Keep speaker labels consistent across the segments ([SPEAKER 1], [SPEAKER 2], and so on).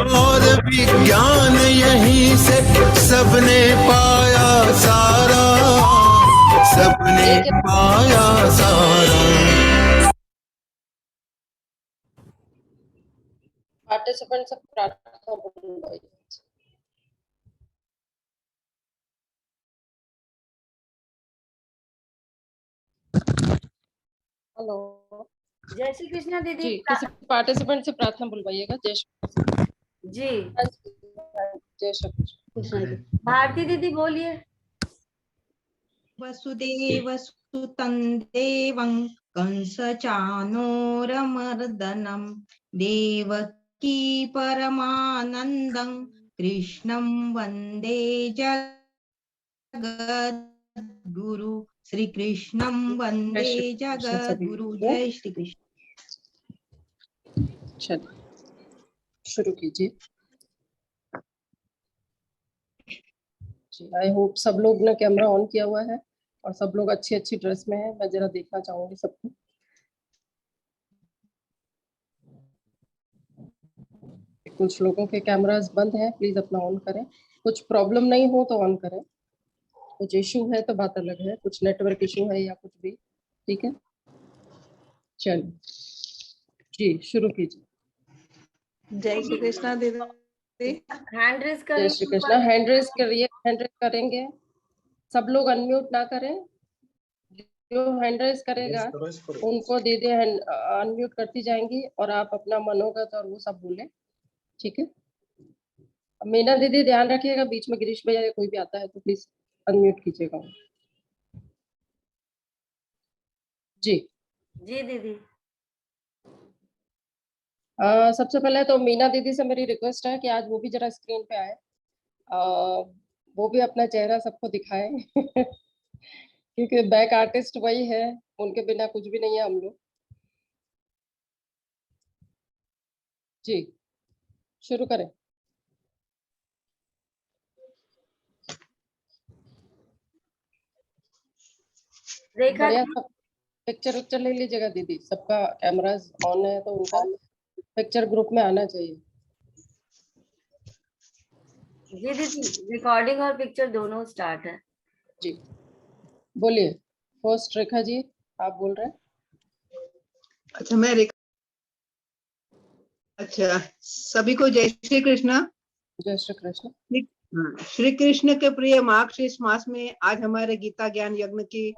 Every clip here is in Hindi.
[SPEAKER 1] और विज्ञान यहीं से सबने पाया सारा, सबने पाया सारा।
[SPEAKER 2] पार्टिसिपेंट सब प्रार्थना बोलो। हेलो
[SPEAKER 3] जय श्री कृष्णा दीदी।
[SPEAKER 2] जी, किसी पार्टिसिपेंट से प्रार्थना बुलवाइएगा। जय श्री
[SPEAKER 3] जी,
[SPEAKER 2] जय श्री कृष्ण।
[SPEAKER 3] भारती दीदी बोलिए।
[SPEAKER 4] वसुदेव सुतं देवं कंस चानूरमर्दनं देवकी परमानन्दं कृष्णं वन्दे जगद्गुरु, श्री कृष्णं वन्दे जगद्गुरु। जय श्री कृष्ण।
[SPEAKER 2] चलिए शुरू कीजिए। जी, आई होप सब लोग ने कैमरा ऑन किया हुआ है और सब लोग अच्छी अच्छी ड्रेस में है। मैं जरा देखना चाहूंगी सबको। कुछ लोगों के कैमरास बंद हैं, प्लीज अपना ऑन करें। कुछ प्रॉब्लम नहीं हो तो ऑन करें, कुछ इशू है तो बात अलग है, कुछ नेटवर्क इशू है या कुछ भी। ठीक है, चलिए जी शुरू कीजिए।
[SPEAKER 5] जय श्री कृष्णा दीदी।
[SPEAKER 3] हैंड रेज
[SPEAKER 2] जय श्री कृष्णा। हैंड रेज करिए, हैंड रेज करेंगे। सब लोग अनम्यूट ना करें, जो हैंड रेज करेगा उनको दीदी अनम्यूट करती जाएंगी और आप अपना मनोगत और वो सब बोले। ठीक है, मीना दीदी ध्यान रखिएगा, बीच में गिरीश भैया या कोई भी आता है तो प्लीज अनम्यूट कीजिएगा। जी
[SPEAKER 3] जी दीदी।
[SPEAKER 2] सबसे पहले तो मीना दीदी से मेरी रिक्वेस्ट है कि आज वो भी जरा स्क्रीन पे आए, वो भी अपना चेहरा सबको दिखाए क्योंकि बैक आर्टिस्ट वही है, उनके बिना कुछ भी नहीं है हम लोग। जी शुरू करें।
[SPEAKER 3] रेखा
[SPEAKER 2] बढ़िया, सब पिक्चर उच्चर ले लीजिएगा दीदी, सबका कैमरास ऑन है तो उनका पिक्चर ग्रुप में आना चाहिए।
[SPEAKER 3] जी दीदी, रिकॉर्डिंग और पिक्चर दोनों स्टार्ट है।
[SPEAKER 2] जी बोलिए। फर्स्ट रेखा जी आप बोल रहे हैं।
[SPEAKER 5] अच्छा मैं रेखा। अच्छा, सभी को जय श्री कृष्णा।
[SPEAKER 2] जय श्री कृष्ण।
[SPEAKER 5] श्री कृष्ण के प्रिय मार्गशीर्ष मास में आज हमारे गीता ज्ञान यज्ञ की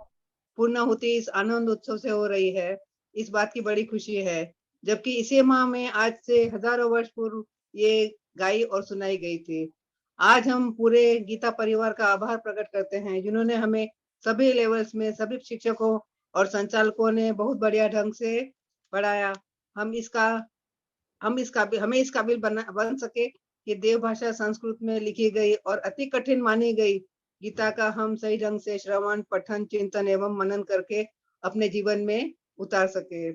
[SPEAKER 5] पूर्णाहुति इस आनंद उत्सव से हो रही है। इस बात की बड़ी खुशी है, जबकि इसी माह में आज से हजारों वर्ष पूर्व ये गाई और सुनाई गई थी। आज हम पूरे गीता परिवार का आभार प्रकट करते हैं, जिन्होंने हमें सभी लेवल्स में सभी शिक्षकों और संचालकों ने बहुत बढ़िया ढंग से पढ़ाया। हमें इस काबिल बन सके कि देव भाषा संस्कृत में लिखी गई और अति कठिन मानी गई गीता का हम सही ढंग से श्रवण, पठन, चिंतन एवं मनन करके अपने जीवन में उतार सके।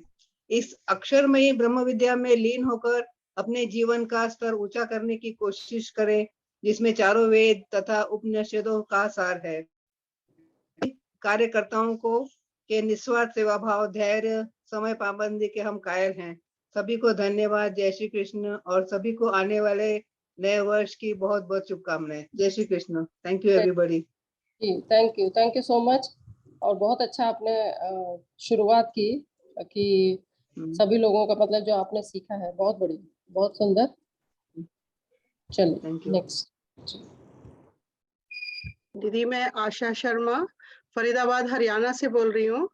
[SPEAKER 5] इस अक्षरमयी ब्रह्म विद्या में लीन होकर अपने जीवन का स्तर ऊंचा करने की कोशिश करें, जिसमें चारों वेद तथा उपनिषदों का सार है। कार्यकर्ताओं को के निस्वार्थ सेवा भाव, धैर्य, समय पाबंदी के हम कायल हैं। सभी को धन्यवाद। जय श्री कृष्ण और सभी को आने वाले नए वर्ष की बहुत बहुत शुभकामनाएं। जय Shri Krishna. Thank you everybody.
[SPEAKER 2] Thank you so much. और बहुत अच्छा आपने शुरुआत की कि सभी लोगों का मतलब जो आपने सीखा है बहुत बढ़िया, बहुत सुंदर। चलिए नेक्स्ट।
[SPEAKER 6] दीदी मैं आशा शर्मा फरीदाबाद हरियाणा से बोल रही हूँ।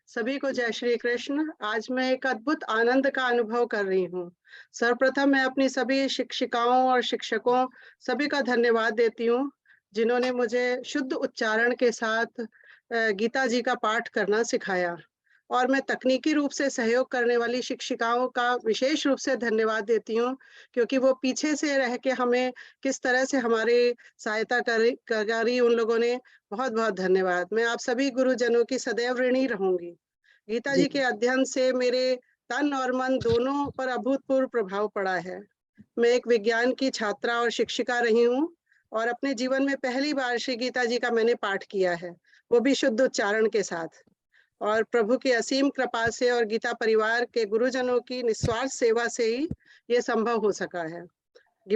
[SPEAKER 6] सभी को जय श्री कृष्ण। आज मैं एक अद्भुत आनंद का अनुभव कर रही हूँ। सर्वप्रथम मैं अपनी सभी शिक्षिकाओं और शिक्षकों सभी का धन्यवाद देती हूँ, जिन्होंने मुझे शुद्ध उच्चारण के साथ गीता जी का पाठ करना सिखाया। और मैं तकनीकी रूप से सहयोग करने वाली शिक्षिकाओं का विशेष रूप से धन्यवाद देती हूँ, क्योंकि वो पीछे से रह के हमें किस तरह से हमारी सहायता करी उन लोगों ने। बहुत बहुत धन्यवाद। मैं आप सभी गुरुजनों की सदैव ऋणी रहूंगी। गीता जी के अध्ययन से मेरे तन और मन दोनों पर अभूतपूर्व प्रभाव पड़ा है। मैं एक विज्ञान की छात्रा और शिक्षिका रही हूँ और अपने जीवन में पहली बार श्री गीता जी का मैंने पाठ किया है, वो भी शुद्ध उच्चारण के साथ। और प्रभु की असीम कृपा से और गीता परिवार के गुरुजनों की निस्वार्थ सेवा से ही ये संभव हो सका है।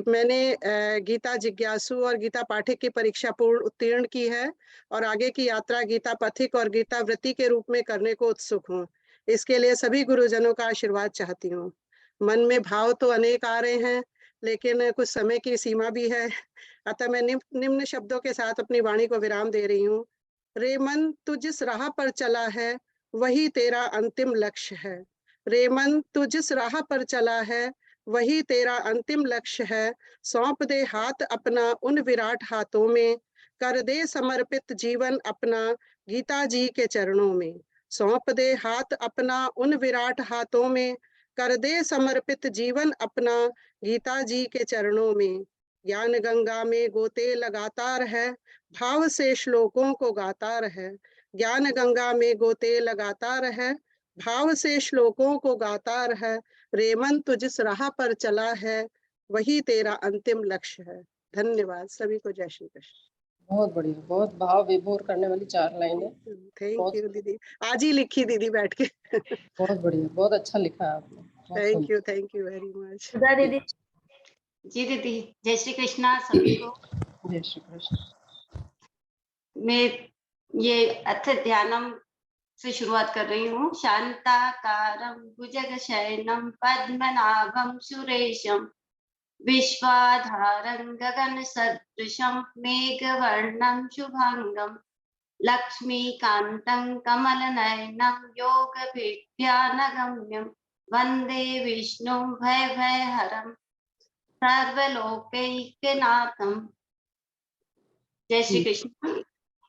[SPEAKER 6] मैंने गीता जिज्ञासु और गीता पाठक की परीक्षा पूर्ण उत्तीर्ण की है और आगे की यात्रा गीता पथिक और गीता व्रती के रूप में करने को उत्सुक हूँ। इसके लिए सभी गुरुजनों का आशीर्वाद चाहती हूँ। मन में भाव तो अनेक आ रहे हैं, लेकिन कुछ समय की सीमा भी है, अतः मैं निम्न शब्दों के साथ अपनी वाणी को विराम दे रही हूँ। रे मन, तू जिस राह पर चला है वही तेरा अंतिम लक्ष्य है। रे मन, तू जिस राह पर चला है वही तेरा अंतिम लक्ष्य है। सौंप दे हाथ अपना उन विराट हाथों में, कर दे समर्पित जीवन अपना गीता जी के चरणों में। सौंप दे हाथ अपना उन विराट हाथों में, कर दे समर्पित जीवन अपना गीता जी के चरणों में। ज्ञान गंगा में गोते लगातार है, भाव से श्लोकों को गाता रहे। ज्ञान गंगा में गोते लगातार है, भाव से श्लोकों को गाता रहे। रे मन, तू जिस राह पर चला है वही तेरा अंतिम लक्ष्य है। धन्यवाद सभी को। जय श्री कृष्ण।
[SPEAKER 2] बहुत बढ़िया, बहुत भाव विभोर करने वाली 4 लाइनें।
[SPEAKER 6] थैंक यू दीदी, आज ही लिखी दीदी बैठ के।
[SPEAKER 2] बहुत बढ़िया, बहुत अच्छा लिखा है आपने। बहुत
[SPEAKER 6] थैंक यू वेरी मच।
[SPEAKER 3] सुधा दीदी। जी दीदी, जय श्री कृष्णा सभी को।
[SPEAKER 2] जय श्री कृष्ण।
[SPEAKER 3] मैं ये अथ ध्यानम से शुरुआत कर रही हूँ। शांताकारं भुजगशयनं पद्मनाभं सुरेशं, विश्वाधारं गगनसदृशं मेघवर्णं शुभांगं, लक्ष्मीकान्तं कमलनयनं योगविद्यानगम्यं, वन्दे विष्णुं भयभयहरं सर्वलोकैकनाथं। जय श्री कृष्ण।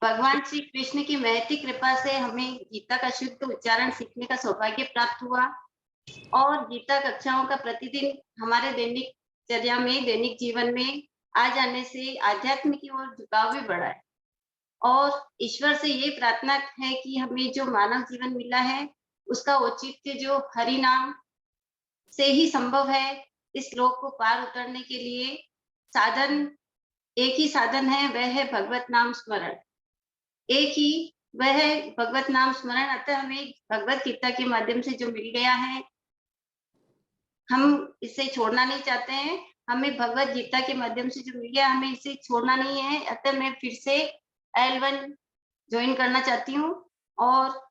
[SPEAKER 3] भगवान श्री कृष्ण की महती कृपा से हमें गीता का शुद्ध उच्चारण सीखने का सौभाग्य प्राप्त हुआ और गीता कक्षाओं का प्रतिदिन हमारे दैनिक चर्या में, दैनिक जीवन में आ जाने से आध्यात्म की ओर झुकाव भी बढ़ा है। और ईश्वर से ये प्रार्थना है कि हमें जो मानव जीवन मिला है उसका औचित्य जो हरि नाम से ही संभव है। इस लोक को पार उतरने के लिए साधन, एक ही साधन है, वह है भगवत नाम स्मरण। एक ही वह है भगवत नाम स्मरण। अतः हमें भगवत गीता के माध्यम से जो मिल गया है हम इसे छोड़ना नहीं चाहते हैं। हमें भगवत गीता के माध्यम से जो मिल गया हमें इसे छोड़ना नहीं है। अतः मैं फिर से L1 ज्वाइन करना चाहती हूँ और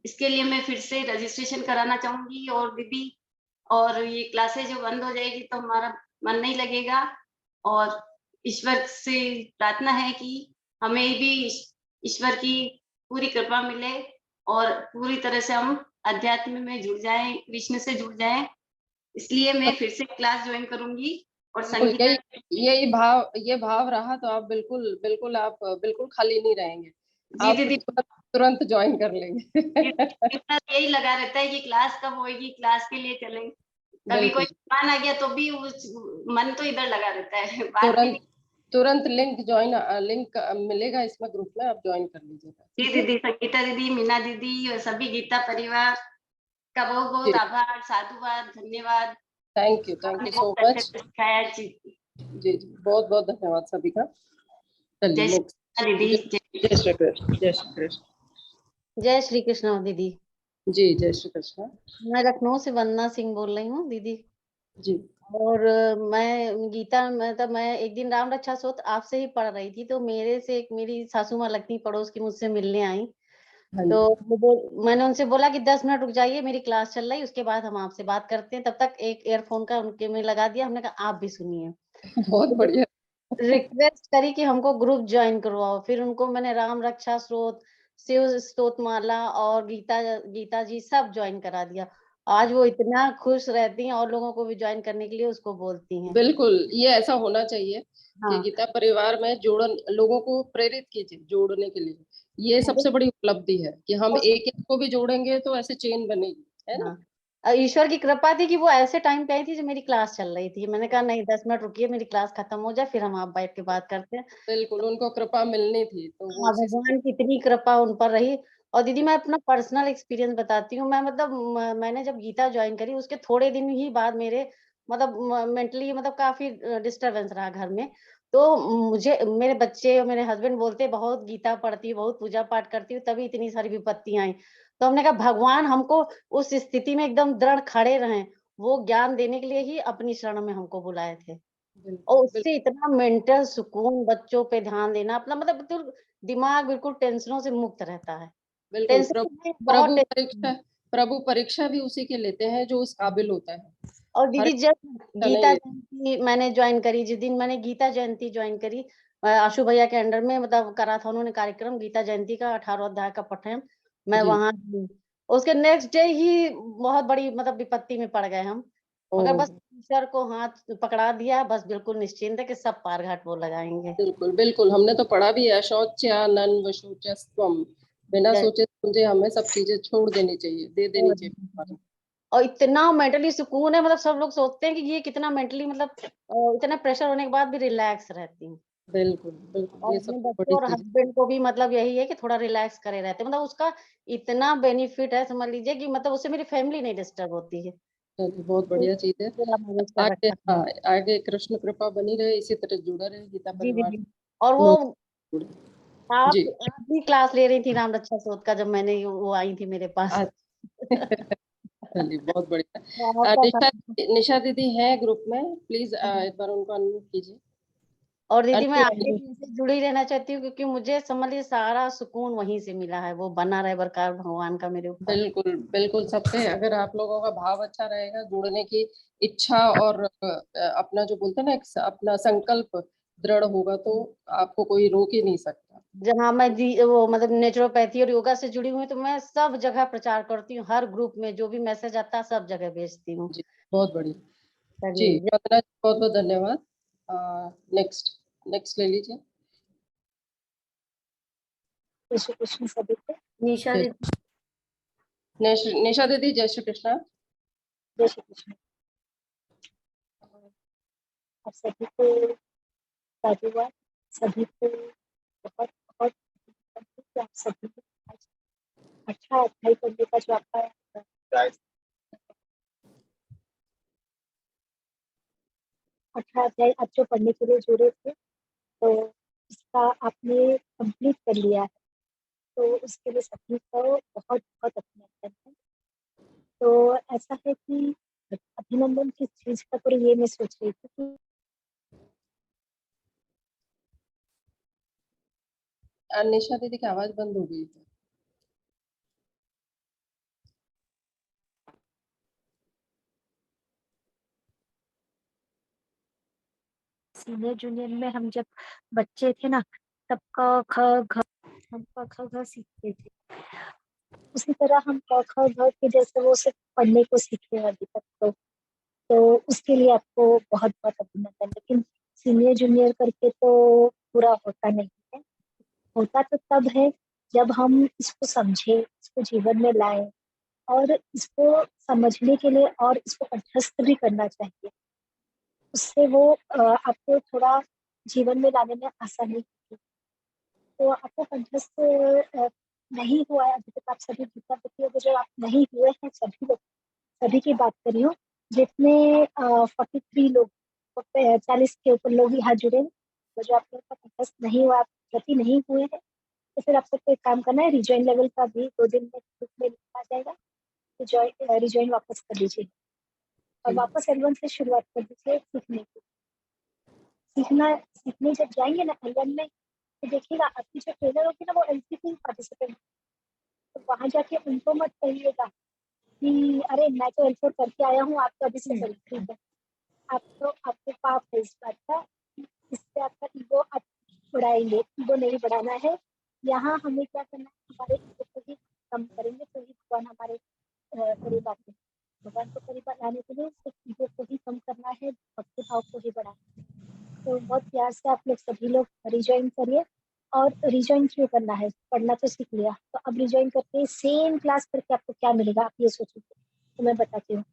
[SPEAKER 3] इसके लिए मैं फिर से रजिस्ट्रेशन कराना चाहूंगी। और दीदी, और ये क्लासेस जो बंद हो जाएगी तो हमारा मन नहीं लगेगा। और ईश्वर से प्रार्थना है कि हमें भी ईश्वर की पूरी कृपा मिले और पूरी तरह से हम अध्यात्म में जुड़ जाएं, कृष्ण से जुड़ जाएं। इसलिए मैं फिर से क्लास ज्वाइन करूंगी। और संगीता,
[SPEAKER 2] ये भाव रहा तो आप बिल्कुल खाली नहीं रहेंगे।
[SPEAKER 3] जी
[SPEAKER 2] आप
[SPEAKER 3] दीदी,
[SPEAKER 2] तुरंत ज्वाइन कर लेंगे।
[SPEAKER 3] यही लगा रहता है कि क्लास कब होएगी, क्लास के लिए चलें। कभी कोई मेहमान आ गया तो भी मन तो इधर लगा रहता है।
[SPEAKER 2] तुरंत लिंक मिलेगा इसमें, ग्रुप में आप ज्वाइन कर लीजिएगा।
[SPEAKER 3] जी दीदी, संगीता दीदी, मीना दीदी और सभी गीता परिवार का बहुत बहुत आभार, साधुवाद, धन्यवाद।
[SPEAKER 2] Thank you so much.
[SPEAKER 3] जी
[SPEAKER 2] जी, बहुत बहुत धन्यवाद सभी का। चलिए
[SPEAKER 3] दीदी,
[SPEAKER 2] जय श्री कृष्ण। जय श्री कृष्ण।
[SPEAKER 7] जय श्री कृष्ण दीदी।
[SPEAKER 2] जी, जय श्री कृष्ण।
[SPEAKER 7] मैं लखनऊ से वंदना सिंह बोल रही हूँ दीदी।
[SPEAKER 2] जी।
[SPEAKER 7] और मैं गीता, मतलब मैं एक दिन राम रक्षा स्तोत्र आपसे ही पढ़ रही थी, तो मेरे से एक मेरी सासू माँ लगती पड़ोस की मुझसे मिलने आई। तो मैंने उनसे बोला कि 10 मिनट रुक जाइए, मेरी क्लास चल रही है, उसके बाद हम आपसे बात करते हैं। तब तक एक ईयरफोन का उनके में लगा दिया। हमने कहा आप भी सुनिए।
[SPEAKER 2] बहुत बढ़िया।
[SPEAKER 7] रिक्वेस्ट करी कि हमको ग्रुप ज्वाइन करवाओ। फिर उनको मैंने राम रक्षा स्तोत्र, शिव स्तोत्र माला और गीता जी सब ज्वाइन करा दिया। आज वो इतना खुश रहती हैं और लोगों को भी ज्वाइन करने के लिए उसको बोलती हैं।
[SPEAKER 2] बिल्कुल, ये ऐसा होना चाहिए कि
[SPEAKER 7] हाँ।
[SPEAKER 2] गीता परिवार में लोगों को प्रेरित कीजिए जोड़ने के लिए। ये सबसे बड़ी उपलब्धि है कि हम एक को भी जोड़ेंगे तो ऐसे चेन बनेगी, है ना।
[SPEAKER 7] ईश्वर की कृपा थी कि वो ऐसे टाइम पे आई थी जब मेरी क्लास चल रही थी। मैंने कहा नहीं, 10 मिनट रुकिए, मेरी क्लास खत्म हो जाए, फिर हम आप बैठ के बात करते हैं।
[SPEAKER 2] बिल्कुल, उनको कृपा मिलनी थी तो वो
[SPEAKER 7] भगवान की इतनी कृपा उन पर रही। और दीदी, मैं अपना पर्सनल एक्सपीरियंस बताती हूँ। मैं मतलब मैंने जब गीता ज्वाइन करी उसके थोड़े दिन ही बाद मेरे मतलब मेंटली मतलब काफी डिस्टरबेंस रहा घर में। तो मुझे मेरे बच्चे और मेरे हस्बैंड बोलते बहुत गीता पढ़ती हूँ, बहुत पूजा पाठ करती हूँ, तभी इतनी सारी विपत्तियां आई। तो हमने कहा भगवान हमको उस स्थिति में एकदम दृढ़ खड़े रहें वो ज्ञान देने के लिए ही अपनी शरण में हमको बुलाए थे। और
[SPEAKER 2] बिल्कुल,
[SPEAKER 7] उससे इतना मेंटल सुकून, बच्चों पे ध्यान देना, अपना मतलब बिल्कुल दिमाग बिल्कुल टेंशनों से मुक्त रहता है।
[SPEAKER 2] बिल्कुल।
[SPEAKER 7] टेंशन
[SPEAKER 2] प्रभु
[SPEAKER 7] में बहुत
[SPEAKER 2] प्रभु
[SPEAKER 7] टेंशन।
[SPEAKER 2] परीक्षा प्रभु परीक्षा भी उसी के लेते हैं जो उस काबिल होता है।
[SPEAKER 7] और
[SPEAKER 2] हर
[SPEAKER 7] दीदी जब
[SPEAKER 2] का नहीं
[SPEAKER 7] गीता
[SPEAKER 2] लेते।
[SPEAKER 7] जयंती मैंने ज्वाइन करी, जिस दिन मैंने गीता जयंती ज्वाइन करी, आशु भैया के अंडर में मतलब करा था उन्होंने कार्यक्रम गीता जयंती का 18 अध्याय का पठन, मैं
[SPEAKER 2] जी।
[SPEAKER 7] वहां थी। उसके नेक्स्ट डे ही बहुत बड़ी मतलब विपत्ति में पड़ गए हम, मगर
[SPEAKER 2] ओह!
[SPEAKER 7] बस ईश्वर को हाथ पकड़ा दिया, बस बिल्कुल निश्चिंत है कि सब पार घाट वो लगाएंगे।
[SPEAKER 2] बिल्कुल, बिल्कुल, हमने तो पढ़ा भी है, शौचानन्वशोचस्त्वम्, बिना
[SPEAKER 7] जय-
[SPEAKER 2] सोचे समझे हमें सब चीजें छोड़ देनी चाहिए, दे देनी चाहिए।
[SPEAKER 7] और इतना मेंटली सुकून है, मतलब सब लोग सोचते हैं कि ये कितना मेंटली मतलब इतना प्रेशर होने के बाद भी रिलैक्स रहती हूँ।
[SPEAKER 2] बिल्कुल, बिल्कुल,
[SPEAKER 7] और
[SPEAKER 2] ये
[SPEAKER 7] अपने
[SPEAKER 2] सबसे
[SPEAKER 7] बच्चों
[SPEAKER 2] बड़ी
[SPEAKER 7] और
[SPEAKER 2] चीज़ है।
[SPEAKER 7] हस्बैंड को भी मतलब यही है कि थोड़ा रिलैक्स करे रहते हैं, मतलब उसका इतना बेनिफिट है, समझ लीजिए कि मतलब उससे मेरी फैमिली नहीं डिस्टर्ब होती है।
[SPEAKER 2] चलिए, बहुत
[SPEAKER 7] तो
[SPEAKER 2] बढ़िया चीज़ है।
[SPEAKER 7] पूरा मैनेज कर
[SPEAKER 2] आगे,
[SPEAKER 7] रखा है।
[SPEAKER 2] हाँ, आगे कृष्ण कृपा बनी रहे, इसी तरह जुड़ा रहे गीता
[SPEAKER 7] जी
[SPEAKER 2] परिवार।
[SPEAKER 7] दीदी। और वो
[SPEAKER 2] लोग जुड़े।
[SPEAKER 7] आप
[SPEAKER 2] जी।
[SPEAKER 7] आप भी क्लास ले रही थी राम रक्षा सूत्र का, जब मैंने वो आई थी मेरे पास।
[SPEAKER 2] आज चलिए, बहुत बढ़िया।
[SPEAKER 7] तो आपका
[SPEAKER 2] निशा निशा दीदी है ग्रुप में, प्लीज एक बार उनको अनम्यूट कीजिए।
[SPEAKER 7] और दीदी मैं आगे
[SPEAKER 2] अनम्यूट।
[SPEAKER 7] भी इनसे जुड़ी रहना चाहती हूँ, क्योंकि मुझे समझ लीजिए सारा सुकून वहीं से मिला है, वो बना रहे बरकरार भगवान का मेरे ऊपर।
[SPEAKER 2] बिल्कुल, बिल्कुल, सबसे अगर आप लोगों का भाव अच्छा रहेगा, जुड़ने की इच्छा और अपना जो बोलते हैं ना, अपना संकल्प दृढ़ होगा तो आपको कोई रोक ही नहीं सकता।
[SPEAKER 7] जहाँ मैं वो मतलब नेचुरोपैथी और योगा से जुड़ी हुई हूँ, तो मैं सब जगह प्रचार करती हूँ, हर ग्रुप में जो भी मैसेज आता है सब जगह भेजती हूँ।
[SPEAKER 2] जी, बहुत बढ़िया। जी,
[SPEAKER 7] चलिए
[SPEAKER 2] वंदना जी, बहुत बहुत धन्यवाद। नेक्स्ट नेक्स्ट ले लीजिए।
[SPEAKER 8] जय श्री कृष्ण सभी को।
[SPEAKER 3] निशा
[SPEAKER 2] जय-
[SPEAKER 3] दीदी।
[SPEAKER 2] निशा दीदी, जय श्री कृष्ण।
[SPEAKER 8] जय श्री कृष्ण। आप सभी को साधुवाद। सभी को बहुत बहुत धन्यवाद कि आप सभी को आज 18 अध्याय पढ़ने का जो आपका 18 अध्याय आप जो पढ़ने के लिए जुड़े थे, तो इसका आपने कंप्लीट कर लिया है, तो उसके लिए सभी को बहुत बहुत अभिनंदन है। तो ऐसा है कि अभिनंदन किस चीज का, तो ये मैं सोच रही थी कि
[SPEAKER 2] निशा दीदी की आवाज बंद हो गई थी।
[SPEAKER 8] सीनियर जूनियर में हम जब बच्चे थे ना, तब क ख घ हम क ख घ सीखते थे, उसी तरह हम क ख घ के जैसे वो सिर्फ पढ़ने को सीखे हैं अभी तक। तो उसके लिए आपको बहुत बहुत अभिनंदन। लेकिन सीनियर जूनियर करके तो पूरा होता नहीं है। होता तो तब है जब हम इसको समझे, इसको जीवन में लाए, और इसको समझने के लिए और इसको कंठस्थ भी करना चाहिए। उससे वो आपको थोड़ा जीवन में लाने में आसानी होगी। तो आपको कंठस्थ नहीं हुआ है अभी तक, आप सभी गीता देखिए, जो आप नहीं हुए हैं सभी लोग, सभी की बात कर रही हूँ, जितने 43 लोग, 40 के ऊपर लोग यहाँ जुड़े हैं, तो जो आप लोग का कंठस्थ नहीं हुआ, आप प्रति नहीं हुए हैं, तो फिर आप सबको एक काम करना है, रिजॉइन लेवल का भी 2 दिन में ग्रुप में लिखा जाएगा, तो रिजॉइन वापस कर लीजिए और वापस L1 से शुरुआत कर दीजिए सीखने की। सीखने जब जाएंगे ना L1 में, तो देखिएगा आपकी जो ट्रेनर होगी ना, वो LCP पार्टिसिपेंट, तो वहां जाके उनको मत कहिएगा कि अरे मैं तो L4 करके आया हूँ, आप तो अभी से L3 है। आपको पाप है इस बात का, इससे आपका ईगो आप बढ़ाएंगे। ईगो नहीं बढ़ाना है। यहाँ हमें क्या करना है, हमारे ईगो को ही कम करेंगे तो ही भगवान हमारे करीब आते हैं। भगवान को करीब लाने के लिए सिर्फ ईगो को ही कम करना है, भक्ति भाव को ही बढ़ाना है। तो बहुत प्यार से आप लोग सभी लोग रिजॉइन करिए। और रिजॉइन क्यों करना है, पढ़ना तो सीख लिया, तो अब रिजॉइन करके सेम क्लास करके आपको क्या मिलेगा, आप ये सोचोगे, तो मैं बताती हूँ।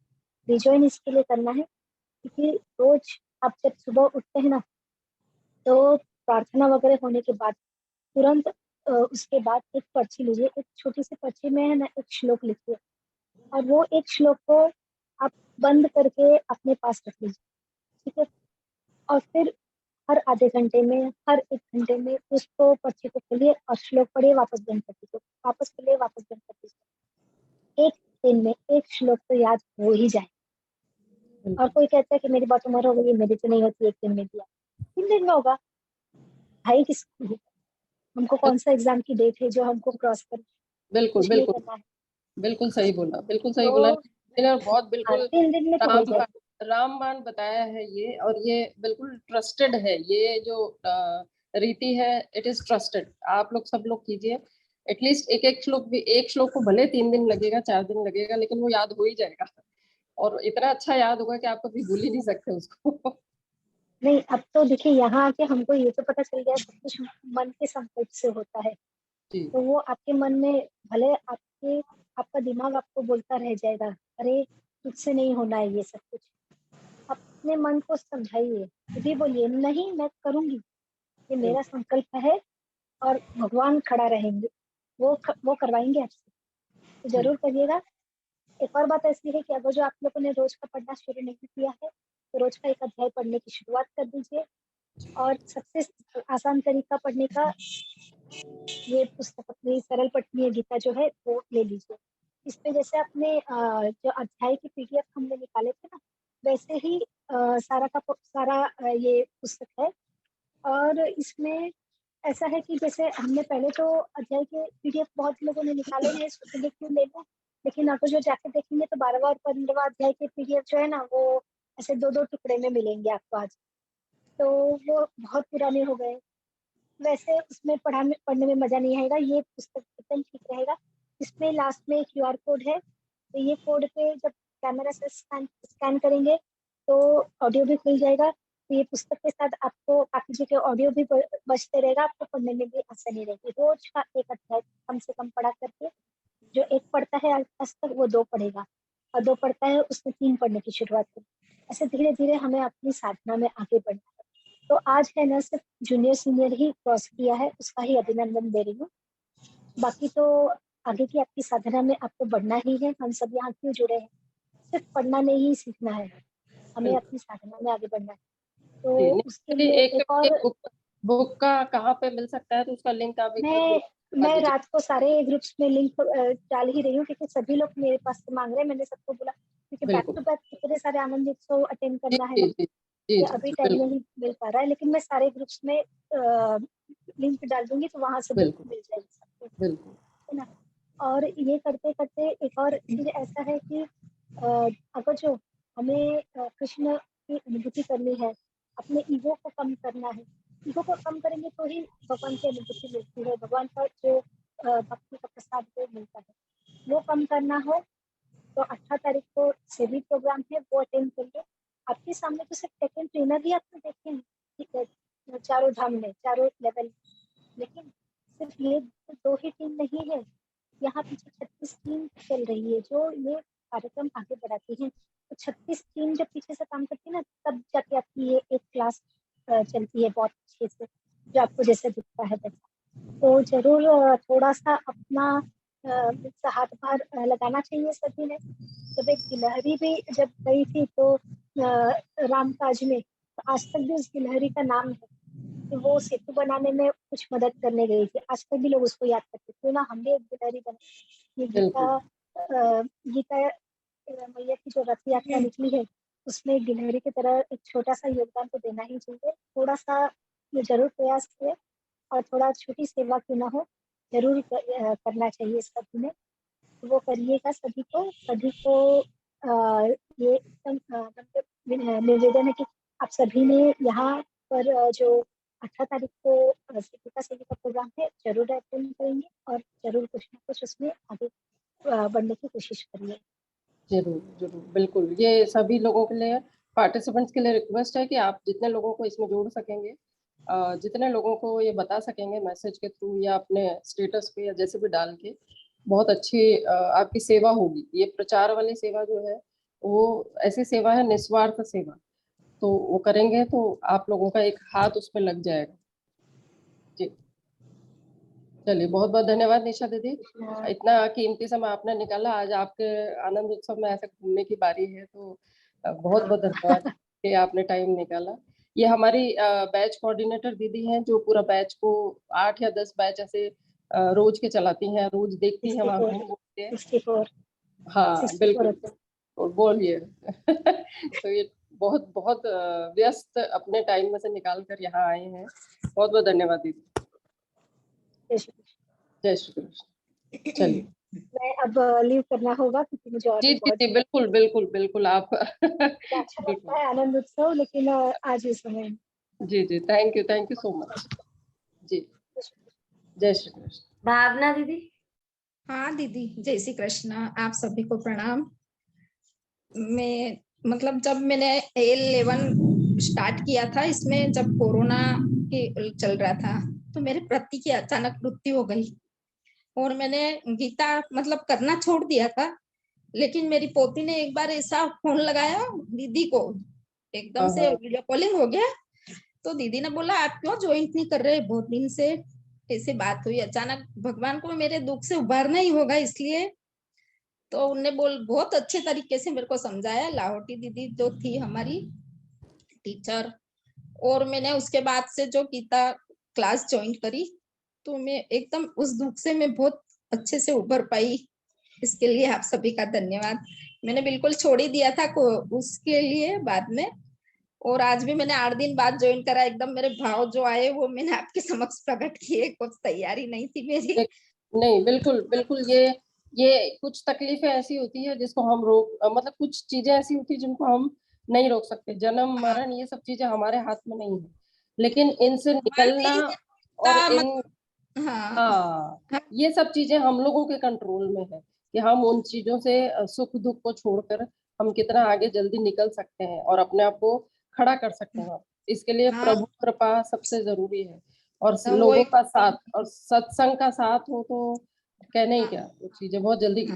[SPEAKER 8] रिजॉइन इसके लिए करना है क्योंकि रोज आप जब सुबह उठते हैं ना, तो प्रार्थना वगैरह होने के बाद तुरंत उसके बाद एक पर्ची लीजिए, एक छोटी सी पर्ची में है ना एक श्लोक लिखिए, और वो एक श्लोक को आप बंद करके अपने पास रख लीजिए, ठीक है। और फिर हर आधे घंटे में, हर 1 घंटे में उसको पर्ची को खोलिए और श्लोक पढ़िए, वापस बंद कर दीजिए, वापस खोलिए, वापस बंद कर दीजिए। एक दिन में एक श्लोक तो याद हो ही जाए, और कोई कहता है कि मेरी बहुत उम्र हो गई है, मेरी तो नहीं होती, 1 दिन में दिया, 3 दिन में होगा। भाई किसको, हमको कौन सा एग्जाम की डेट है जो हमको क्रॉस कर,
[SPEAKER 2] बिल्कुल
[SPEAKER 8] कुछ नहीं
[SPEAKER 2] बिल्कुल
[SPEAKER 8] करना है।
[SPEAKER 2] बिल्कुल सही बोला, बिल्कुल सही बोला।
[SPEAKER 8] तो
[SPEAKER 2] मैंने बहुत
[SPEAKER 8] हाँ,
[SPEAKER 2] बिल्कुल
[SPEAKER 8] 3 दिन में तो हो जाएगा।
[SPEAKER 2] रामबाण बताया है ये, और ये बिल्कुल ट्रस्टेड है। ये जो रीति है, इट इज ट्रस्टेड। आप लोग सब लोग कीजिए। एटलीस्ट एक एक श्लोक भी, एक श्लोक को भले 3 दिन लगेगा, 4 दिन लगेगा, लेकिन वो याद हो ही जाएगा। और इतना अच्छा याद होगा कि आप कभी भूल ही नहीं सकते उसको।
[SPEAKER 8] नहीं, अब तो देखिए यहाँ आके हमको ये तो पता चल गया सब कुछ मन के संकल्प से होता है।
[SPEAKER 2] जी
[SPEAKER 8] तो वो आपके मन में भले आपका दिमाग आपको बोलता रह जाएगा, अरे तुझसे नहीं होना है ये सब कुछ। अपने मन को समझाइए, खुद ही बोलिए नहीं मैं करूंगी, ये मेरा संकल्प है, और भगवान खड़ा रहेंगे, वो करवाएंगे आपसे, तो जरूर करिएगा। एक और बात ऐसी है कि अगर जो आप लोगों ने रोज का पढ़ना शुरू नहीं किया है, तो रोज का 1 अध्याय पढ़ने की शुरुआत कर दीजिए। और सबसे आसान तरीका पढ़ने का, ये पुस्तक अपनी सरल पठनीय गीता जो है वो ले लीजिए। इस पे जैसे आपने जो अध्याय की पीडीएफ हमने निकाले थे ना, वैसे ही सारा ये पुस्तक है। और इसमें ऐसा है कि जैसे हमने पहले तो अध्याय के पीडीएफ बहुत लोगों ने निकाले हैं, सोचेंगे क्यों लेना, लेकिन अगर जो जाके देखेंगे तो 12वां और 15वां अध्याय के पीडीएफ जो है ना, वो ऐसे 2-2 टुकड़े में मिलेंगे आपको आज। तो वो बहुत पुराने हो गए, वैसे उसमें पढ़ने में मजा नहीं आएगा। ये पुस्तक एकदम ठीक रहेगा। इसमें लास्ट में क्यूआर कोड है, तो ये कोड पे जब कैमरा से स्कैन करेंगे तो ऑडियो भी खुल जाएगा। तो ये पुस्तक के साथ आपको बाकी जो के ऑडियो भी बजते रहेगा, आपको पढ़ने में भी आसानी रहेगी। रोज का 1 अध्याय कम से कम पढ़ा करके, जो 1 पढ़ता है आज तक वो 2 पढ़ेगा, और 2 पढ़ता है उसने 3 पढ़ने की शुरुआत करी। ऐसे धीरे धीरे हमें अपनी साधना में आगे बढ़ना है। तो आज है ना, सिर्फ जूनियर सीनियर ही क्रॉस किया है, उसका ही अभिनंदन दे रही हूँ। बाकी तो आगे की आपकी साधना में आपको बढ़ना ही है। हम सब यहाँ क्यों जुड़े हैं, सिर्फ पढ़ना नहीं सीखना है, हमें अपनी साधना में आगे बढ़ना है। तो उसके लिए एक और
[SPEAKER 2] बुक का कहाँ पे मिल सकता है, तो उसका लिंक आप एक बार
[SPEAKER 8] मैं रात को सारे ग्रुप्स में लिंक डाल ही रही हूँ, क्योंकि सभी लोग मेरे पास से मांग रहे हैं। मैंने सबको बोला, क्योंकि बैक टू बैक इतने सारे आनंद उत्सव अटेंड करना है ना, कि अभी टाइम नहीं मिल पा रहा है। लेकिन मैं सारे ग्रुप्स में लिंक डाल दूंगी, तो वहां से बुक मिल जाएगी सबको, है ना। और ये करते करते एक और चीज ऐसा है कि अगर जो हमें कृष्ण की अनुभूति करनी है, अपने ईगो को कम करना है, ईगो को कम करेंगे तो ही भगवान की अनुभूति मिलती है, भगवान का जो भक्ति का प्रसाद वो मिलता है। वो कम करना हो तो 18 तारीख को सेवी प्रोग्राम है, वो अटेंड करिए। आपके सामने तो सिर्फ सेकंड ट्रेनर ही आपने देखे हैं, ठीक है, चारों धाम में, चारों लेवल, लेकिन सिर्फ ये 2 ही टीम नहीं है, यहाँ पीछे 36 टीम चल रही है जो ये कार्यक्रम आगे बढ़ाती है। तो 36 टीम जब पीछे से काम करती है ना, तब जाके आपकी ये एक क्लास चलती है बहुत अच्छे से, जो आपको जैसे दिखता है वैसा। तो जरूर थोड़ा सा अपना हाथ बाहर लगाना चाहिए सभी ने। जब एक गिलहरी भी जब गई थी तो रामकाज में, तो आज तक भी उस गिलहरी का नाम है कि वो सेतु बनाने में कुछ मदद करने गई थी। आज तक भी लोग उसको याद करते, क्यों ना हम भी एक गिलहरी बने। ये गीता मैया की जो रथ यात्रा निकली है, उसमें गिलहरी की तरह एक छोटा सा योगदान तो देना ही चाहिए। थोड़ा सा ये जरूर प्रयास किए, और थोड़ा छोटी सेवा क्यों ना हो, जरूर करना चाहिए सभी ने। वो करिएगा। सभी को ये एकदम मतलब निवेदन है कि आप सभी ने यहाँ पर जो 18 तारीख को सेविका सेवी का प्रोग्राम है, जरूर अटेंड करेंगे, और जरूर कुछ ना कुछ उसमें आगे बढ़ने की कोशिश करिए।
[SPEAKER 2] जरूर जरूर, बिल्कुल। ये सभी लोगों के लिए, पार्टिसिपेंट्स के लिए रिक्वेस्ट है कि आप जितने लोगों को इसमें जोड़ सकेंगे, जितने लोगों को ये बता सकेंगे मैसेज के थ्रू या अपने स्टेटस पे या जैसे भी डाल के, बहुत अच्छी आपकी सेवा होगी। ये प्रचार वाली सेवा जो है, वो ऐसी सेवा है, निस्वार्थ सेवा। तो वो करेंगे तो आप लोगों का एक हाथ उस पर लग जाएगा। जी, चलिए, बहुत बहुत धन्यवाद निशा दीदी, इतना कीमती समय आपने निकाला। आज आपके आनंद उत्सव में ऐसे घूमने की बारी है, तो बहुत बहुत धन्यवाद कि आपने टाइम निकाला। ये हमारी बैच कोऑर्डिनेटर दीदी हैं, जो पूरा बैच को 8 या 10 बैच ऐसे रोज के चलाती हैं, रोज देखती हैं वहाँ घूम के। हाँ बिल्कुल, और बोलिए। तो ये बहुत बहुत व्यस्त अपने टाइम में से निकाल कर यहाँ आए हैं। बहुत बहुत धन्यवाद दीदी।
[SPEAKER 8] जय श्री कृष्ण।
[SPEAKER 2] जय श्री कृष्ण। चलिए
[SPEAKER 8] मैं अब लीव करना होगा क्योंकि मुझे और
[SPEAKER 2] जी
[SPEAKER 8] भी
[SPEAKER 2] जी
[SPEAKER 8] बहुत
[SPEAKER 2] जी, बिल्कुल बिल्कुल बिल्कुल आप
[SPEAKER 8] अच्छा लगता
[SPEAKER 2] बिल्कुल
[SPEAKER 8] है आनंद उत्सव, लेकिन आज इस समय
[SPEAKER 2] जी जी, थैंक यू सो मच जी। जय श्री कृष्ण।
[SPEAKER 3] भावना दीदी।
[SPEAKER 9] हाँ दीदी, जय श्री कृष्ण, आप सभी को प्रणाम। मैं मतलब जब मैंने A11 स्टार्ट किया था, इसमें जब कोरोना के चल रहा था, तो मेरे पति की अचानक मृत्यु हो गई और मैंने गीता मतलब करना छोड़ दिया था। लेकिन मेरी पोती ने एक बार ऐसा फोन लगाया दीदी को, एकदम से वीडियो कॉलिंग हो गया, तो दीदी ने बोला आप क्यों ज्वाइन नहीं कर रहे, बहुत दिन से ऐसे बात हुई। अचानक भगवान को मेरे दुख से उबारना ही होगा, इसलिए तो उनने बहुत अच्छे तरीके से मेरे को समझाया, लाहौटी दीदी जो थी हमारी टीचर। और मैंने उसके बाद से जो गीता क्लास ज्वाइन करी, तो मैं एकदम उस दुख से मैं बहुत अच्छे से उबर पाई। इसके लिए आप सभी का धन्यवाद। मैंने बिल्कुल छोड़ ही दिया था उसके लिए बाद में, और आज भी मैंने 8 दिन बाद ज्वाइन करा। एकदम मेरे भाव जो आए वो मैंने आपके समक्ष प्रकट किए, कुछ तैयारी नहीं थी मेरी।
[SPEAKER 2] नहीं बिल्कुल बिल्कुल, ये कुछ तकलीफें ऐसी होती है जिसको हम मतलब कुछ चीजें ऐसी होती है जिनको हम नहीं रोक सकते। जन्म मरण ये सब चीजें हमारे हाथ में नहीं है, लेकिन इनसे निकलना और इन हाँ, ये सब चीजें हम लोगों के कंट्रोल में है कि हम उन चीजों से सुख दुख को छोड़कर हम कितना आगे जल्दी निकल सकते हैं और अपने आप को खड़ा कर सकते हैं। इसके लिए प्रभु कृपा सबसे जरूरी है, और लोगों का साथ और सत्संग का साथ हो तो कहने ही क्या, वो चीजें बहुत जल्दी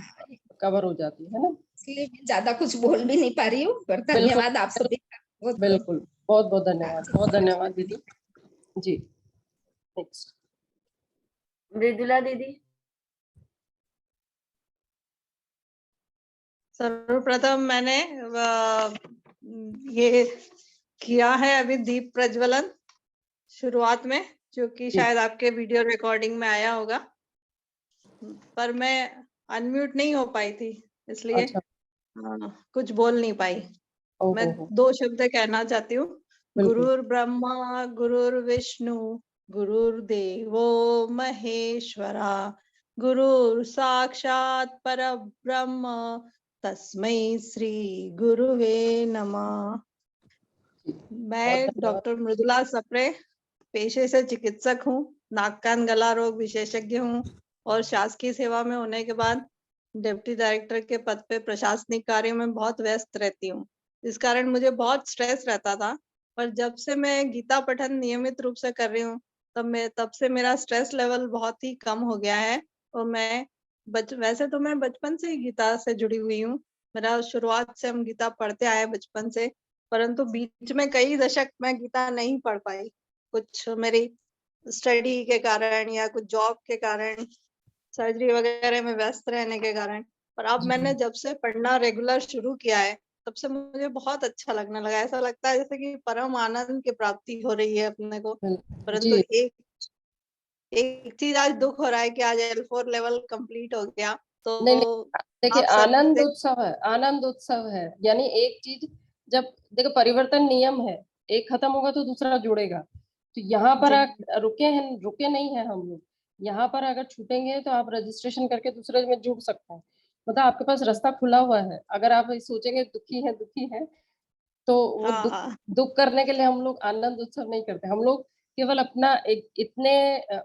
[SPEAKER 2] कवर हो जाती है ना।
[SPEAKER 9] इसलिए मैं ज्यादा कुछ बोल भी नहीं पा रही हूँ, पर
[SPEAKER 2] बिल्कुल
[SPEAKER 9] धन्यवाद आप सभी का।
[SPEAKER 2] बिल्कुल, बहुत बहुत धन्यवाद, बहुत धन्यवाद दीदी जी। नेक्स्ट
[SPEAKER 3] मृदुला दीदी।
[SPEAKER 10] सर्वप्रथम मैंने ये किया है अभी दीप प्रज्वलन शुरुआत में, जो कि शायद आपके वीडियो रिकॉर्डिंग में आया होगा, पर मैं अनम्यूट नहीं हो पाई थी, इसलिए कुछ बोल नहीं पाई। मैं 2 शब्द कहना चाहती हूँ। गुरुर ब्रह्मा गुरुर्विष्णु गुरुर्देवो महेश्वरा गुरुर साक्षात परब्रह्म तस्मै श्री गुरुवे नमः। मैं डॉक्टर मृदुला सप्रे पेशे से चिकित्सक हूँ, नाक कान गला रोग विशेषज्ञ हूँ और शासकीय सेवा में होने के बाद डिप्टी डायरेक्टर के पद पे प्रशासनिक कार्यों में बहुत व्यस्त रहती हूँ। इस कारण मुझे बहुत स्ट्रेस रहता था, पर जब से मैं गीता पठन नियमित रूप से कर रही हूँ तब से मेरा स्ट्रेस लेवल बहुत ही कम हो गया है। और मैं वैसे तो मैं बचपन से ही गीता से जुड़ी हुई हूँ, मेरा शुरुआत से हम गीता पढ़ते आए बचपन से, परंतु बीच में कई दशक मैं गीता नहीं पढ़ पाई, कुछ मेरी स्टडी के कारण या कुछ जॉब के कारण, सर्जरी वगैरह में व्यस्त रहने के कारण। पर अब मैंने जब से पढ़ना रेगुलर शुरू किया है तब से मुझे बहुत अच्छा लगने लगा। ऐसा लगता है जैसे कि परम आनंद की प्राप्ति हो रही है अपने को। परंतु एक चीज आज दुख हो रहा है कि आज L4 लेवल कंप्लीट हो गया, तो
[SPEAKER 2] नहीं देखिए आनंद उत्सव है, आनंद उत्सव है। यानी एक चीज जब देखो परिवर्तन नियम है, एक खत्म होगा तो दूसरा जुड़ेगा। तो यहाँ पर रुके नहीं है हम लोग। यहाँ पर अगर छूटेंगे तो आप रजिस्ट्रेशन करके दूसरे में जुड़ सकते हैं। मतलब आपके पास रास्ता खुला हुआ है। अगर आप सोचेंगे दुखी है तो वो दुख करने के लिए हम लोग आनंद उत्सव नहीं करते। हम लोग केवल अपना एक इतने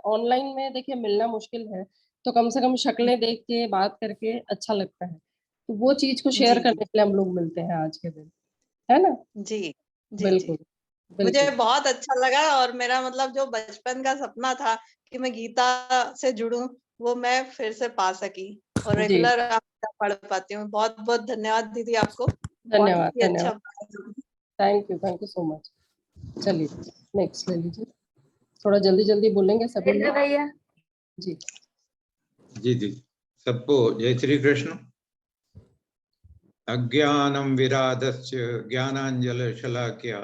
[SPEAKER 2] ऑनलाइन में देखिए मिलना मुश्किल है, तो कम से कम शक्लें देख के बात करके अच्छा लगता है। तो वो चीज को शेयर करने के लिए हम लोग मिलते हैं आज के दिन, है ना।
[SPEAKER 10] जी
[SPEAKER 2] बिल्कुल
[SPEAKER 10] मुझे बहुत अच्छा लगा, और मेरा मतलब जो बचपन का सपना था कि मैं गीता से जुड़ूं, वो मैं फिर से पा सकी और रेगुलर पढ़ पाती हूँ। बहुत बहुत धन्यवाद दीदी आपको।
[SPEAKER 2] धन्यवाद थैंक यू सो मच। चलिए नेक्स्ट ले लीजिए, थोड़ा जल्दी जल्दी बोलेंगे सभी लोग।
[SPEAKER 3] भैया
[SPEAKER 2] जी
[SPEAKER 11] जी सबको जय श्री कृष्ण। अज्ञानं विराधस्य ज्ञानांजलशलाकया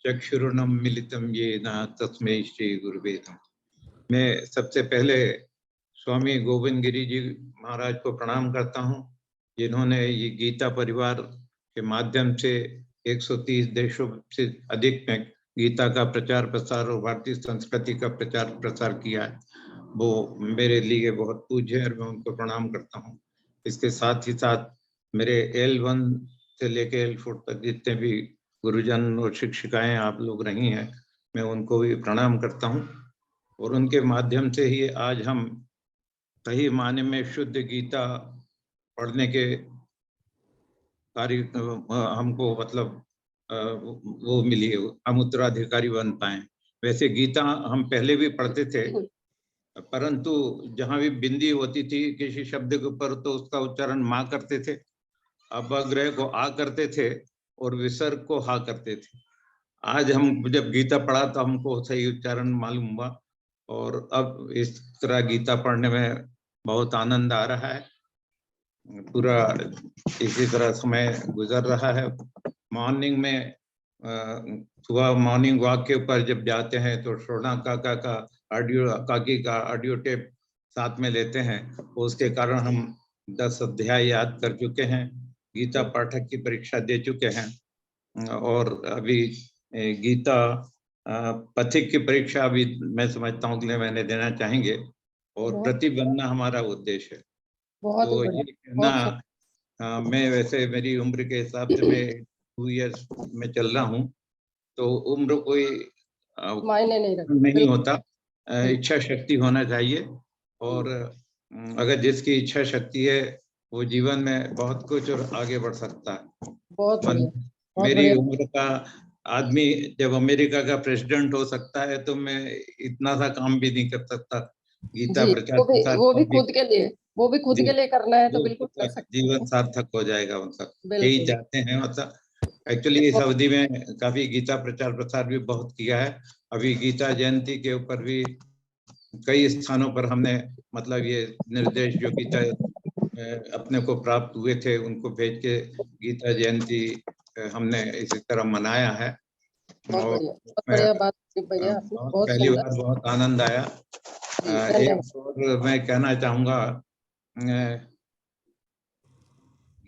[SPEAKER 11] चक्षुरुन्मिलितं मिलितं येन तस्मै श्री गुरुवे नमः। मैं सबसे पहले स्वामी गोविंद गिरी जी महाराज को प्रणाम करता हूँ जिन्होंने ये गीता परिवार के माध्यम से 130 देशों से अधिक में गीता का प्रचार प्रसार और भारतीय संस्कृति का प्रचार प्रसार किया है, वो मेरे लिए बहुत पूज्य है और मैं उनको प्रणाम करता हूँ। इसके साथ ही साथ मेरे L1 से लेके L4 तक जितने भी गुरुजन और शिक्षिकाएं आप लोग रही हैं, मैं उनको भी प्रणाम करता हूँ। और उनके माध्यम से ही आज हम सही मायने में शुद्ध गीता पढ़ने के कार्य हमको मतलब वो मिली है, हम उत्तराधिकारी बन पाए। वैसे गीता हम पहले भी पढ़ते थे, परंतु जहाँ भी बिंदी होती थी किसी शब्द के ऊपर तो उसका उच्चारण माँ करते थे, अपग्रह को आ करते थे और विसर्ग को हा करते थे। आज हम जब गीता पढ़ा तो हमको सही उच्चारण मालूम हुआ और अब इस तरह गीता पढ़ने में बहुत आनंद आ रहा है। पूरा इसी तरह समय गुजर रहा है। मॉर्निंग में सुबह मॉर्निंग वॉक के ऊपर जब जाते हैं तो शोना काका का काकी का ऑडियो टेप साथ में लेते हैं, उसके कारण हम 10 अध्याय याद कर चुके हैं, गीता पाठक की परीक्षा दे चुके हैं और अभी गीता पथिक की परीक्षा अभी मैं समझता हूँ अगले महीने देना चाहेंगे और प्रतिबंधना हमारा उद्देश्य है। तो ये कहना मैं वैसे मेरी उम्र के हिसाब से मैं 2 इयर्स में चल रहा हूँ, तो उम्र कोई
[SPEAKER 2] मायने
[SPEAKER 11] नहीं होता, इच्छा शक्ति होना चाहिए और अगर जिसकी इच्छा शक्ति है वो जीवन में बहुत कुछ और आगे बढ़ सकता है।
[SPEAKER 2] बहुत
[SPEAKER 11] मेरी उम्र का आदमी जब अमेरिका का प्रेसिडेंट हो सकता है तो मैं इतना सा काम भी नहीं कर सकता। गीता प्रचार
[SPEAKER 2] वो भी खुद के लिए करना है तो बिल्कुल कर सकते हैं।
[SPEAKER 11] जीवन सार्थक हो जाएगा उनका, यही चाहते हैं। मतलब एक्चुअली इस अवधि में काफी गीता प्रचार प्रसार भी बहुत किया है। अभी गीता जयंती के ऊपर भी कई स्थानों पर हमने मतलब ये निर्देश जो गीता अपने को प्राप्त हुए थे उनको भेज के गीता जयंती हमने इसी तरह मनाया है। और
[SPEAKER 2] बढ़िया बात भैया,
[SPEAKER 11] पहली बार बहुत आनंद आया। एक और मैं कहना चाहूंगा,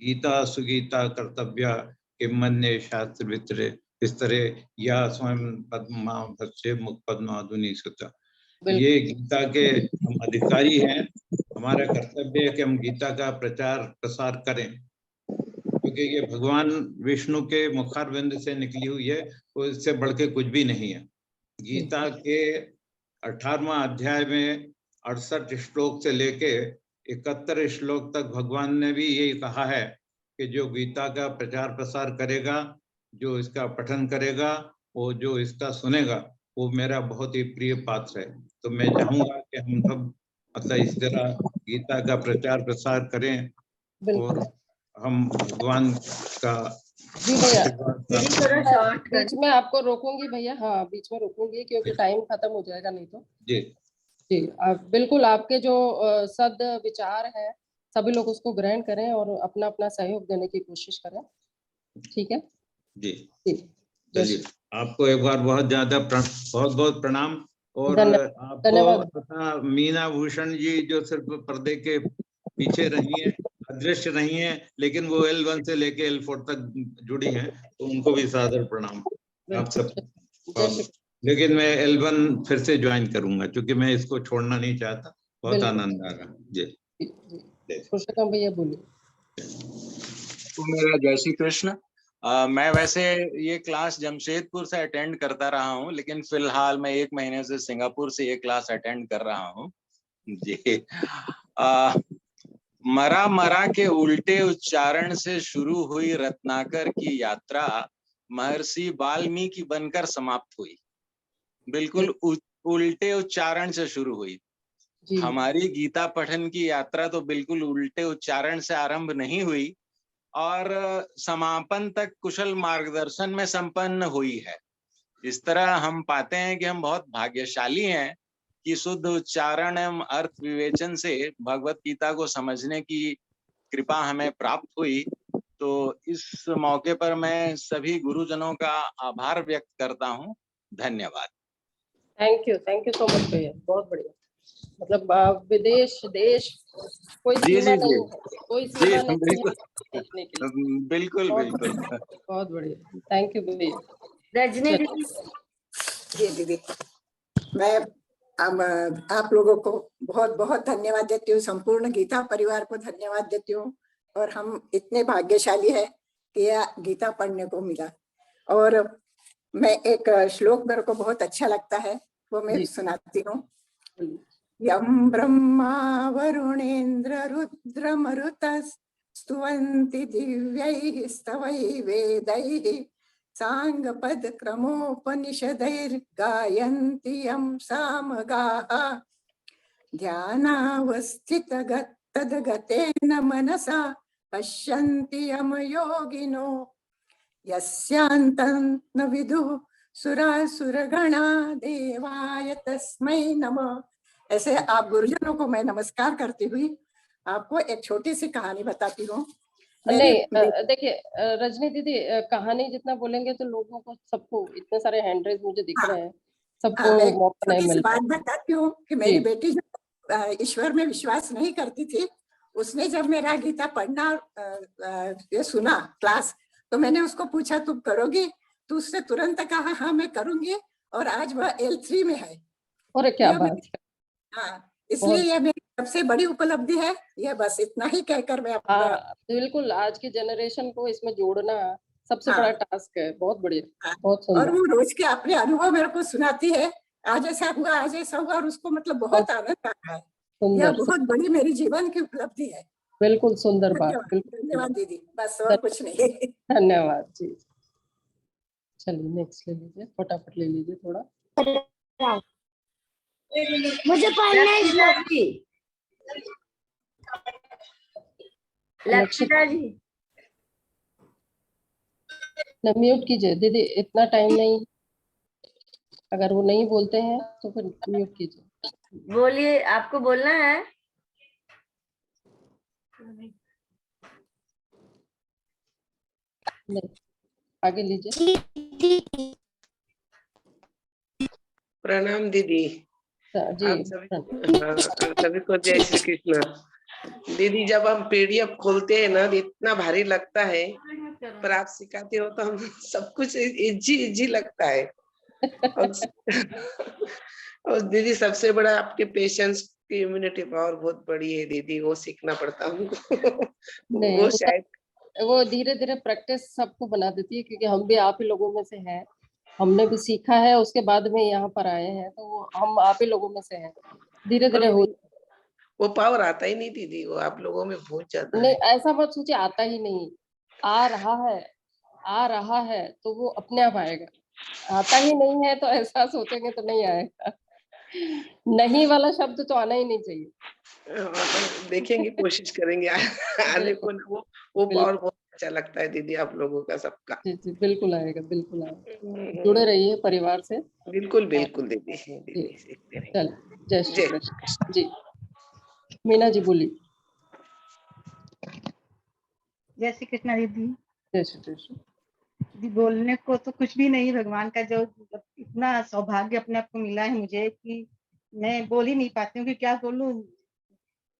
[SPEAKER 11] गीता सुगीता कर्तव्य किमन्ये शास्त्र विस्तरे या स्वयं पद्मा भस्य मुख पद्माधुनी सुता। ये गीता के हम अधिकारी हैं, हमारा कर्तव्य है कि हम गीता का प्रचार प्रसार करें, क्योंकि ये भगवान विष्णु के मुखारविंद से निकली हुई है, तो इससे बढ़ के कुछ भी नहीं है। गीता के 18वां अध्याय में 68 श्लोक से लेके 71 श्लोक तक भगवान ने भी यही कहा है कि जो गीता का प्रचार प्रसार करेगा, जो इसका पठन करेगा, वो जो इसका सुनेगा, वो मेरा बहुत ही प्रिय पात्र है। तो मैं चाहूंगा कि हम सब मतलब इस तरह गीता का प्रचार प्रसार करें और हम भगवान का
[SPEAKER 2] जी भैया बीच में आपको रोकूंगी भैया, हाँ बीच में रोकूंगी क्योंकि टाइम खत्म हो जाएगा नहीं तो।
[SPEAKER 11] जी
[SPEAKER 2] जी बिल्कुल, आपके जो सद विचार है सभी लोग उसको ग्रहण करें और अपना अपना सहयोग देने की कोशिश करें। ठीक है
[SPEAKER 11] जी, चलिए आपको एक बार बहुत ज्यादा बहुत बहुत प्रणाम। और आपको तथा मीना भूषण जी जो सिर्फ पर्दे के पीछे रही हैं, अदृश्य नहीं है, लेकिन वो L1 से लेके L4 तक जुड़ी हैं, तो उनको भी सादर प्रणाम आप सब। लेकिन मैं L1 फिर से ज्वाइन करूंगा क्योंकि मैं इसको छोड़ना नहीं चाहता, बहुत आनंद आ रहा। जी
[SPEAKER 2] पुरुषोत्तम भैया बोलिए।
[SPEAKER 12] तो मेरा जय श्री कृष्ण। मैं वैसे ये क्लास जमशेदपुर से अटेंड करता रहा हूँ, लेकिन फिलहाल मैं 1 महीने से सिंगापुर से ये क्लास अटेंड कर रहा हूँ। जी मरा के उल्टे उच्चारण से शुरू हुई रत्नाकर की यात्रा महर्षि वाल्मीकि बनकर समाप्त हुई। बिल्कुल उल्टे उच्चारण से शुरू हुई। हमारी गीता पठन की यात्रा तो बिल्कुल उल्टे उच्चारण से आरंभ नहीं हुई और समापन तक कुशल मार्गदर्शन में संपन्न हुई है। इस तरह हम पाते हैं कि हम बहुत भाग्यशाली हैं कि शुद्ध उच्चारण एवं अर्थ विवेचन से भगवत गीता को समझने की कृपा हमें प्राप्त हुई। तो इस मौके पर मैं सभी गुरुजनों का आभार व्यक्त करता हूँ। धन्यवाद।
[SPEAKER 2] थैंक यू सो मच भैया, बहुत बढ़िया। मतलब विदेश देश कोई
[SPEAKER 12] जी
[SPEAKER 2] सीमा
[SPEAKER 12] जी जी
[SPEAKER 2] नहीं है, कोई
[SPEAKER 12] जी
[SPEAKER 2] सीमा नहीं है
[SPEAKER 12] बिल्कुल
[SPEAKER 2] सीखने के लिए।
[SPEAKER 12] बिल्कुल
[SPEAKER 2] बहुत
[SPEAKER 12] बिल्कुल।
[SPEAKER 2] बहुत बढ़िया, थैंक यू भैया।
[SPEAKER 3] रजनी
[SPEAKER 2] चलिए।
[SPEAKER 3] दीदी।
[SPEAKER 13] जी दीदी, मैं अब आप लोगों को बहुत बहुत धन्यवाद देती हूँ, संपूर्ण गीता परिवार को धन्यवाद देती हूँ। और हम इतने भाग्यशाली है कि यह गीता पढ़ने को मिला। और मैं एक श्लोक मेरे को बहुत अच्छा लगता है, वो मैं
[SPEAKER 2] जी।
[SPEAKER 13] सुनाती हूँ। यम ब्रह्मा वरुणेन्द्र रुद्र मरुतस् स्तुवन्ति दिव्यैः स्तवैः वेदैः सांगपद क्रमोपनिषदैर्गायन्ति यं सामगाः ध्यानावस्थितगतेन मनसा पश्यन्ति यम योगिनो यस्यान्तं न विदुः सुरासुरगणा देवाय तस्मै नमः। ऐसे आप गुरुजनों को मैं नमस्कार करती हुई आपको एक छोटी सी कहानी बताती हूँ।
[SPEAKER 2] नहीं देखिए रजनी दीदी, कहानी जितना बोलेंगे तो लोगों को सबको इतने सारे हैंड रेज मुझे दिख रहे हैं, सबको
[SPEAKER 13] मैं
[SPEAKER 2] मौका नहीं
[SPEAKER 13] छोटी सी
[SPEAKER 2] मिलता।
[SPEAKER 13] बात बताती हूँ कि मेरी बेटी जो ईश्वर में विश्वास नहीं करती थी, उसने जब मेरा गीता पढ़ना ये सुना क्लास, तो मैंने उसको पूछा तुम करोगी? तो उसने तुरंत कहा हाँ मैं करूंगी, और आज वह L3 में है।
[SPEAKER 2] और क्या बात है।
[SPEAKER 13] हाँ, इसलिए यह मेरी सबसे बड़ी उपलब्धि है। यह बस इतना ही कहकर मैं अपना
[SPEAKER 2] बिल्कुल आज की जनरेशन को इसमें जोड़ना सबसे
[SPEAKER 13] हाँ।
[SPEAKER 2] बड़ा टास्क है। बहुत बढ़िया, बहुत सुंदर।
[SPEAKER 13] और वो रोज के अपने अनुभव मेरे को सुनाती है, आज ऐसा हुआ आज ऐसा हुआ, और उसको मतलब बहुत आनंद आ रहा है। यह बहुत बड़ी मेरी जीवन की उपलब्धि है।
[SPEAKER 2] बिल्कुल सुंदर बात।
[SPEAKER 13] धन्यवाद दीदी, बस और कुछ नहीं।
[SPEAKER 2] धन्यवाद जी। चलिए नेक्स्ट ले लीजिए, फटाफट ले लीजिए थोड़ा।
[SPEAKER 3] मुझे पढ़ना है श्लोक की। लक्षिता जी
[SPEAKER 2] म्यूट कीजिए दीदी, इतना टाइम नहीं, अगर वो नहीं बोलते हैं तो फिर म्यूट कीजिए।
[SPEAKER 3] बोलिए, आपको बोलना है।
[SPEAKER 2] नहीं, आगे लीजिए।
[SPEAKER 14] प्रणाम दीदी।
[SPEAKER 2] जी
[SPEAKER 14] आप सभी को जय श्री कृष्ण। दीदी जब हम PDF खोलते हैं ना, इतना भारी लगता है, पर आप सिखाते हो तो हम सब कुछ इजी लगता है। और दीदी सबसे बड़ा आपके पेशेंस की इम्यूनिटी पावर बहुत बड़ी है दीदी, वो सीखना पड़ता हमको। वो शायद
[SPEAKER 2] वो धीरे धीरे प्रैक्टिस सबको बना देती है, क्योंकि हम भी आप ही लोगों में से हैं, हमने भी सीखा है, उसके बाद में यहाँ पर आए हैं, तो हम आप ही लोगों में से हैं। धीरे धीरे हो
[SPEAKER 14] वो पावर आता ही नहीं दीदी, वो आप लोगों में बहुत ज्यादा
[SPEAKER 2] नहीं, ऐसा मत सोचिए आता ही नहीं, आ रहा है तो वो अपने आप आएगा। आता ही नहीं है तो ऐसा सोचेंगे तो नहीं आएगा। नहीं वाला शब्द तो आना ही नहीं चाहिए।
[SPEAKER 14] देखेंगे, कोशिश करेंगे आने को। वो पावर बहुत अच्छा लगता है दीदी आप लोगों का सबका।
[SPEAKER 2] जी जी बिल्कुल आएगा, बिल्कुल आएगा। जुड़े रहिए परिवार से।
[SPEAKER 14] बिल्कुल बिल्कुल दीदी।
[SPEAKER 2] चल जय श्री कृष्ण जी। मीना जी बोलिए।
[SPEAKER 15] जय श्री कृष्ण दीदी।
[SPEAKER 2] जय श्री कृष्ण
[SPEAKER 15] दीदी। बोलने को तो कुछ भी नहीं, भगवान का जो इतना सौभाग्य अपने आप को मिला है मुझे कि मैं बोल ही नहीं पाती हूँ कि क्या बोलूं।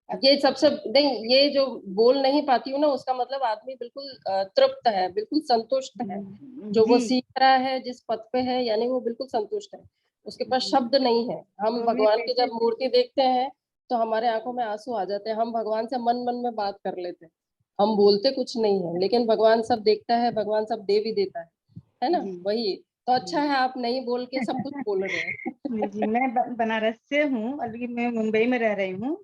[SPEAKER 2] ये सबसे नहीं, ये जो बोल नहीं पाती हूँ ना, उसका मतलब आदमी बिल्कुल तृप्त है, बिल्कुल संतुष्ट है, जो वो सीख रहा है, जिस पद पे है, यानी वो बिल्कुल संतुष्ट है, उसके पास शब्द नहीं है। हम भगवान की जब मूर्ति देखते हैं तो हमारे आंखों में आंसू आ जाते हैं। हम भगवान से मन मन में बात कर लेते हैं, हम बोलते कुछ नहीं है, लेकिन भगवान सब देखता है, भगवान सब दे भी देता है ना। वही तो अच्छा है, आप नहीं बोल के सब कुछ बोल रहे हैं।
[SPEAKER 15] जी, मैं बनारस से हूँ, अभी मैं मुंबई में रह रही हूँ,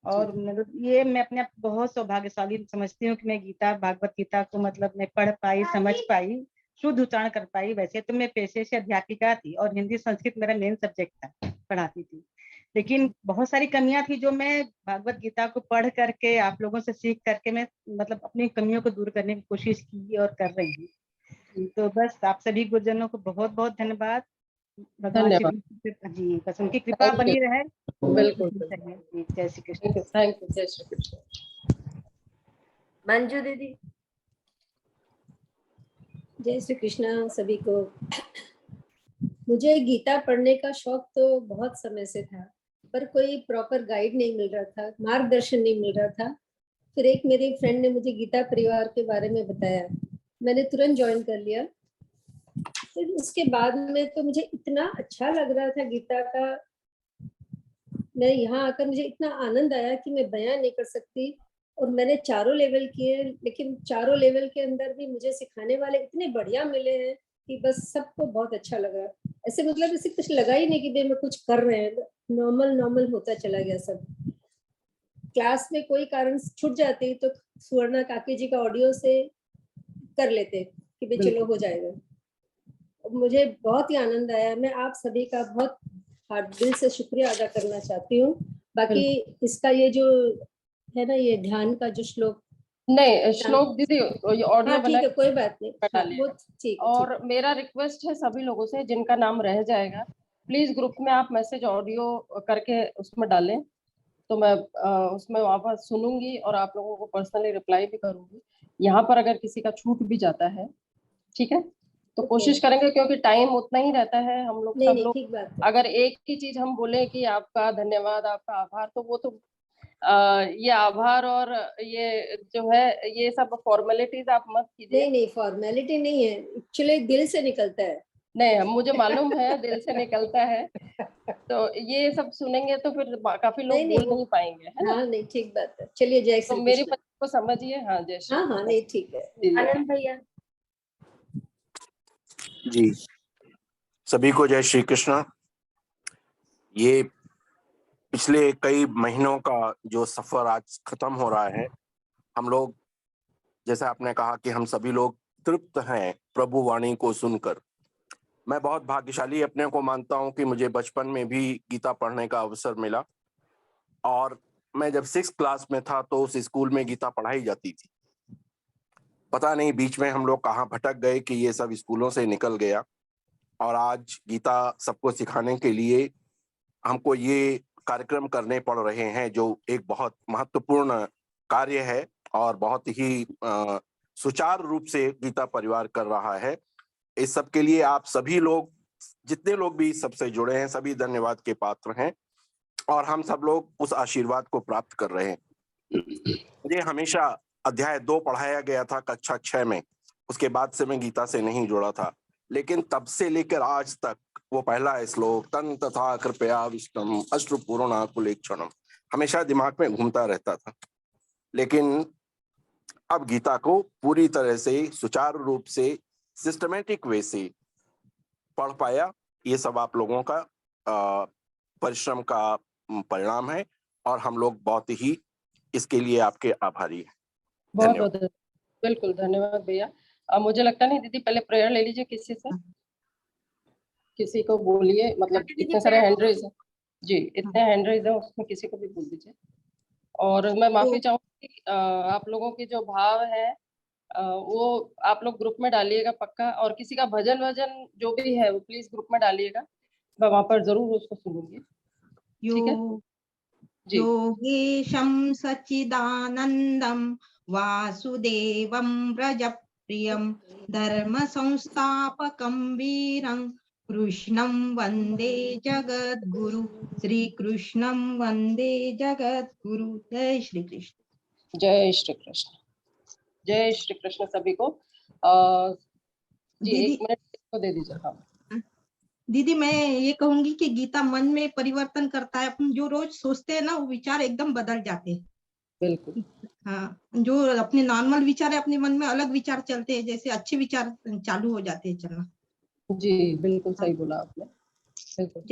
[SPEAKER 15] और मतलब ये मैं अपने आप बहुत सौभाग्यशाली समझती हूँ कि मैं गीता भागवत गीता को मतलब मैं पढ़ पाई, समझ पाई, शुद्ध उच्चारण कर पाई। वैसे तो मैं पेशे से अध्यापिका थी और हिंदी संस्कृत मेरा मेन सब्जेक्ट था, पढ़ाती थी, लेकिन बहुत सारी कमियां थी जो मैं भागवत गीता को पढ़ करके आप लोगों से सीख करके मैं मतलब अपनी कमियों को दूर करने की कोशिश की और कर रही हूँ। तो बस आप सभी गुरुजनों को बहुत बहुत धन्यवाद। भगवान श्री जी बस उनकी कृपा बनी रहे।
[SPEAKER 2] बिल्कुल।
[SPEAKER 15] जय श्री कृष्ण।
[SPEAKER 2] Thank you. जय श्री कृष्ण।
[SPEAKER 3] मंजू दीदी।
[SPEAKER 16] जय श्री कृष्ण सभी को। मुझे गीता पढ़ने का शौक तो बहुत समय से था, पर कोई प्रॉपर गाइड नहीं मिल रहा था, मार्गदर्शन नहीं मिल रहा था। फिर एक मेरी फ्रेंड ने मुझे गीता परिवार के बारे में बताया, मैंने तुरंत ज्वाइन कर लिया। फिर उसके बाद में तो मुझे इतना अच्छा लग रहा था गीता का, मैं यहाँ आकर मुझे इतना आनंद आया कि मैं बयां नहीं कर सकती। और मैंने चारों लेवल किए, लेकिन चारों लेवल के अंदर भी मुझे सिखाने वाले इतने बढ़िया मिले हैं कि बस सबको बहुत अच्छा लगा। ऐसे मतलब ऐसे कुछ लगा ही नहीं कि भाई मैं कुछ कर रहे हैं, नॉर्मल होता चला गया सब। क्लास में कोई कारण छूट जाती तो सुवर्णा काकी जी का ऑडियो से कर लेते कि भाई चलो हो जाएगा। मुझे बहुत ही आनंद आया। मैं आप सभी का बहुत दिल से शुक्रिया अदा करना चाहती हूँ। बाकी इसका ये जो है ना, ये ध्यान का जो श्लोक,
[SPEAKER 2] नहीं श्लोक दीदी ये ऑडियो
[SPEAKER 16] हाँ, ठीक है, कोई बात नहीं, हाँ, वो ठीक है।
[SPEAKER 2] और मेरा रिक्वेस्ट है सभी लोगों से जिनका नाम रह जाएगा, प्लीज ग्रुप में आप मैसेज ऑडियो करके उसमें डालें, तो मैं उसमें वापस सुनूंगी और आप लोगों को पर्सनली रिप्लाई भी करूंगी। यहाँ पर अगर किसी का छूट भी जाता है, ठीक है, तो कोशिश करेंगे, क्योंकि टाइम उतना ही रहता है। हम लोग सब लोग अगर एक ही चीज हम बोले कि आपका धन्यवाद, आपका आभार, तो वो तो ये आभार और ये जो है ये सब फॉर्मेलिटीज आप मत कीजिए।
[SPEAKER 16] नहीं फॉर्मेलिटी नहीं है, एक्चुअली दिल से निकलता है।
[SPEAKER 2] नहीं मुझे मालूम है दिल से निकलता है, तो ये सब सुनेंगे तो फिर काफी लोग बोल नहीं पाएंगे, है ना?
[SPEAKER 16] हाँ नहीं, ठीक बात है। चलिए, जय श्री
[SPEAKER 2] तो मेरी
[SPEAKER 16] कृष्ण।
[SPEAKER 2] बात को समझिए। हाँ जय श्री।
[SPEAKER 16] हाँ नहीं ठीक है। आनंद भैया
[SPEAKER 17] जी, सभी को जय श्री कृष्ण। ये पिछले कई महीनों का जो सफर आज खत्म हो रहा है, हम लोग, जैसे आपने कहा कि हम सभी लोग तृप्त हैं प्रभु वाणी को सुनकर। मैं बहुत भाग्यशाली अपने को मानता हूं कि मुझे बचपन में भी गीता पढ़ने का अवसर मिला, और मैं जब 6th क्लास में था तो उस स्कूल में गीता पढ़ाई जाती थी। पता नहीं बीच में हम लोग कहाँ भटक गए कि ये सब स्कूलों से निकल गया, और आज गीता सबको सिखाने के लिए हमको ये कार्यक्रम करने पड़ रहे हैं, जो एक बहुत महत्वपूर्ण कार्य है और बहुत ही सुचारू रूप से गीता परिवार कर रहा है। इस सब के लिए आप सभी लोग, जितने लोग भी सबसे जुड़े हैं, सभी धन्यवाद के पात्र हैं, और हम सब लोग उस आशीर्वाद को प्राप्त कर रहे हैं। मुझे हमेशा अध्याय 2 पढ़ाया गया था कक्षा 6 में, उसके बाद से मैं गीता से नहीं जुड़ा था, लेकिन तब से लेकर आज तक वो पहला श्लोक तन तथा कृपया विष्णुम अश्रुपूर्णा कुलेक्षणम हमेशा दिमाग में घूमता रहता था। लेकिन अब गीता को पूरी तरह से सुचारू रूप से सिस्टमेटिक वे से पढ़ पाया, ये सब आप लोगों का परिश्रम का परिणाम है, और हम लोग बहुत ही इसके लिए आपके आभारी हैं।
[SPEAKER 2] बहुत बहुत बिल्कुल धन्यवाद भैया। मुझे लगता नहीं दीदी, पहले प्रेयर ले लीजिए किसी से, किसी को बोलिए, मतलब इतने सारे हैंड रेज है जी, इतने हैंड रेज है, उसमें किसी को भी बोल दीजिए। और मैं माफी चाहूंगी, आप लोगों के जो भाव है वो आप लोग ग्रुप में डालिएगा पक्का, और किसी का भजन वजन जो भी है वो प्लीज ग्रुप में डालिएगा, मैं वहां पर जरूर उसको सुनूंगी। ठीक है जी।
[SPEAKER 4] योगेशं सच्चिदानंदं वासुदेवं व्रजप्रियं धर्म संस्थापकं वीरं कृष्णं वंदे जगद्गुरु, श्री कृष्णं वंदे जगद्गुरु। जय श्री कृष्ण।
[SPEAKER 2] जय श्री कृष्ण। जय श्री कृष्ण सभी को। जी 1 मिनट को दे दीजिए। हाँ
[SPEAKER 4] दीदी, मैं ये कहूंगी कि गीता मन में परिवर्तन करता है। अपन जो रोज सोचते हैं ना, वो विचार एकदम बदल जाते हैं।
[SPEAKER 2] बिल्कुल।
[SPEAKER 4] हाँ, जो अपने नॉर्मल विचार है, अपने मन में अलग विचार चलते हैं, जैसे अच्छे विचार चालू हो जाते हैं चलना।
[SPEAKER 2] जी बिल्कुल सही बोला आपने, बिल्कुल।